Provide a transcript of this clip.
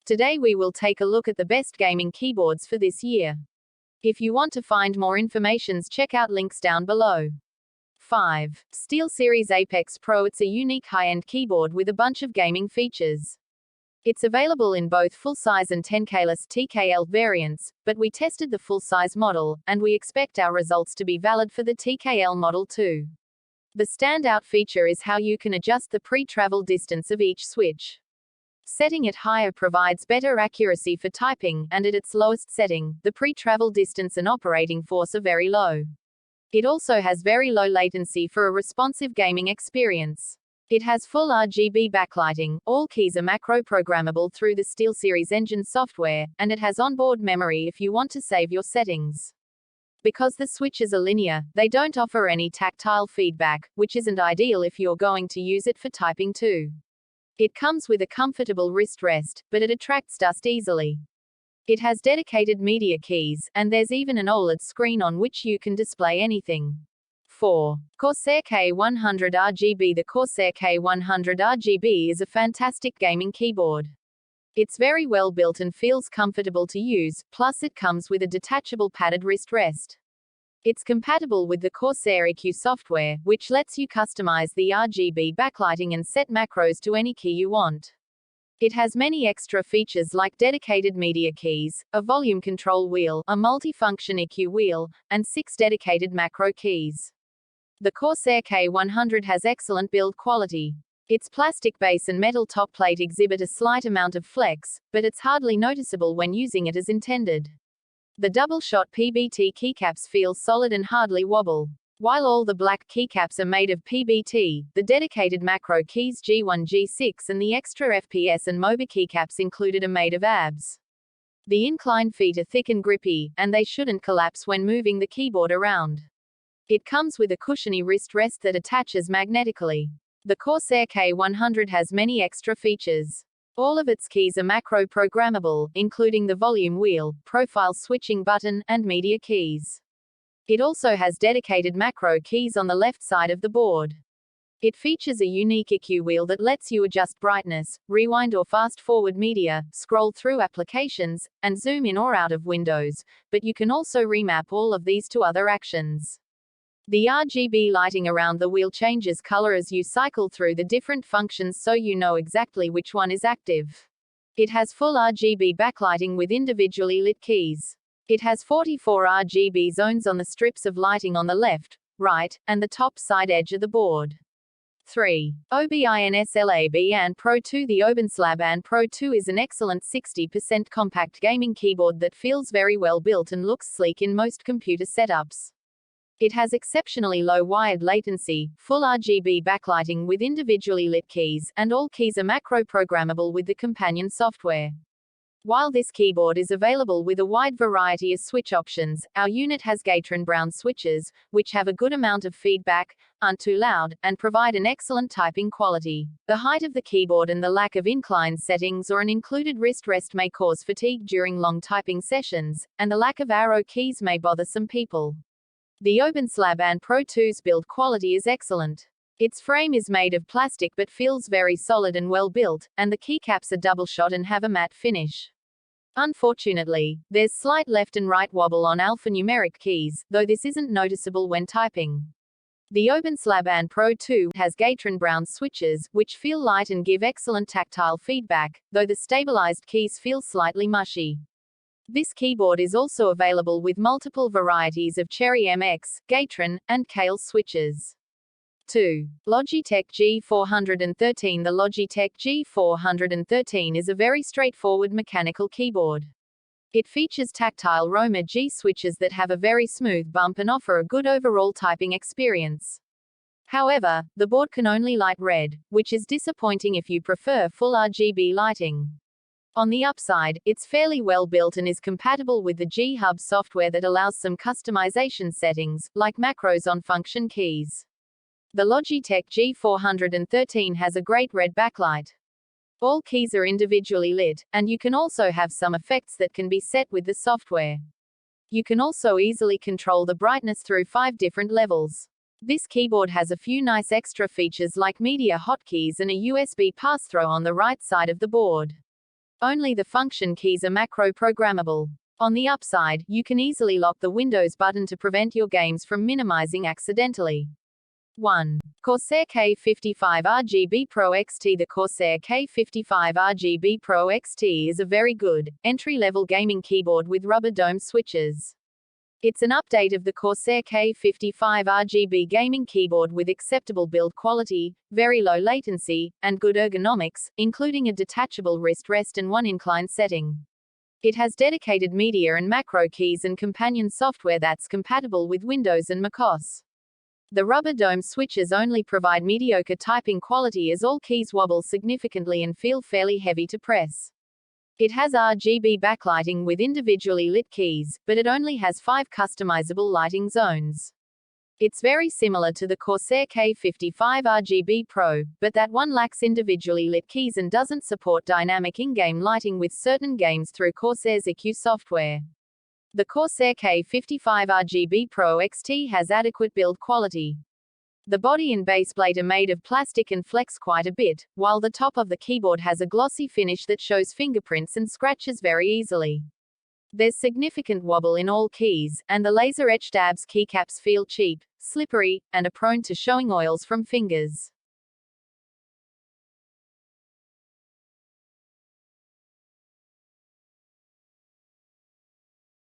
Today we will take a look at the best gaming keyboards for this year. If you want to find more information, check out links down below. 5. SteelSeries Apex Pro. It's a unique high-end keyboard with a bunch of gaming features. It's available in both full-size and 10K-less TKL variants, but we tested the full-size model, and we expect our results to be valid for the TKL model too. The standout feature is how you can adjust the pre-travel distance of each switch. Setting it higher provides better accuracy for typing, and at its lowest setting, the pre-travel distance and operating force are very low. It also has very low latency for a responsive gaming experience. It has full RGB backlighting, all keys are macro-programmable through the SteelSeries engine software, and it has onboard memory if you want to save your settings. Because the switches are linear, they don't offer any tactile feedback, which isn't ideal if you're going to use it for typing too. It comes with a comfortable wrist rest, but it attracts dust easily. It has dedicated media keys, and there's even an OLED screen on which you can display anything. 4. Corsair K100 RGB. The Corsair K100 RGB is a fantastic gaming keyboard. It's very well built and feels comfortable to use, plus it comes with a detachable padded wrist rest. It's compatible with the Corsair EQ software, which lets you customize the RGB backlighting and set macros to any key you want. It has many extra features like dedicated media keys, a volume control wheel, a multifunction EQ wheel, and 6 dedicated macro keys. The Corsair K100 has excellent build quality. Its plastic base and metal top plate exhibit a slight amount of flex, but it's hardly noticeable when using it as intended. The double-shot PBT keycaps feel solid and hardly wobble. While all the black keycaps are made of PBT, the dedicated macro keys G1, G6 and the extra FPS and MOBA keycaps included are made of ABS. The incline feet are thick and grippy, and they shouldn't collapse when moving the keyboard around. It comes with a cushiony wrist rest that attaches magnetically. The Corsair K100 has many extra features. All of its keys are macro-programmable, including the volume wheel, profile switching button, and media keys. It also has dedicated macro keys on the left side of the board. It features a unique EQ wheel that lets you adjust brightness, rewind or fast-forward media, scroll through applications, and zoom in or out of windows, but you can also remap all of these to other actions. The RGB lighting around the wheel changes color as you cycle through the different functions so you know exactly which one is active. It has full RGB backlighting with individually lit keys. It has 44 RGB zones on the strips of lighting on the left, right, and the top side edge of the board. 3. Obinslab Anne Pro 2. The Obinslab Anne Pro 2 is an excellent 60% compact gaming keyboard that feels very well built and looks sleek in most computer setups. It has exceptionally low wired latency, full RGB backlighting with individually lit keys, and all keys are macro-programmable with the companion software. While this keyboard is available with a wide variety of switch options, our unit has Gatron brown switches, which have a good amount of feedback, aren't too loud, and provide an excellent typing quality. The height of the keyboard and the lack of incline settings or an included wrist rest may cause fatigue during long typing sessions, and the lack of arrow keys may bother some people. The Obinslab Anne Pro 2's build quality is excellent. Its frame is made of plastic but feels very solid and well built, and the keycaps are double-shot and have a matte finish. Unfortunately, there's slight left and right wobble on alphanumeric keys, though this isn't noticeable when typing. The Obinslab Anne Pro 2 has Gatron brown switches, which feel light and give excellent tactile feedback, though the stabilized keys feel slightly mushy. This keyboard is also available with multiple varieties of Cherry MX, Gatron, and Kale switches. 2. Logitech G413. The Logitech G413 is a very straightforward mechanical keyboard. It features tactile Roma G switches that have a very smooth bump and offer a good overall typing experience. However, the board can only light red, which is disappointing if you prefer full RGB lighting. On the upside, it's fairly well built and is compatible with the G-Hub software that allows some customization settings, like macros on function keys. The Logitech G413 has a great red backlight. All keys are individually lit, and you can also have some effects that can be set with the software. You can also easily control the brightness through 5 different levels. This keyboard has a few nice extra features like media hotkeys and a USB pass-through on the right side of the board. Only the function keys are macro programmable. On the upside, you can easily lock the Windows button to prevent your games from minimizing accidentally. 1. Corsair K100 RGB Pro XT. The Corsair K100 RGB Pro XT is a very good, entry-level gaming keyboard with rubber dome switches. It's an update of the Corsair K100 RGB gaming keyboard with acceptable build quality, very low latency, and good ergonomics, including a detachable wrist rest and one incline setting. It has dedicated media and macro keys and companion software that's compatible with Windows and macOS. The rubber dome switches only provide mediocre typing quality as all keys wobble significantly and feel fairly heavy to press. It has RGB backlighting with individually lit keys, but it only has 5 customizable lighting zones. It's very similar to the Corsair K100 RGB Pro, but that one lacks individually lit keys and doesn't support dynamic in-game lighting with certain games through Corsair's EQ software. The Corsair K100 RGB Pro XT has adequate build quality. The body and baseplate are made of plastic and flex quite a bit, while the top of the keyboard has a glossy finish that shows fingerprints and scratches very easily. There's significant wobble in all keys, and the laser-etched ABS keycaps feel cheap, slippery, and are prone to showing oils from fingers.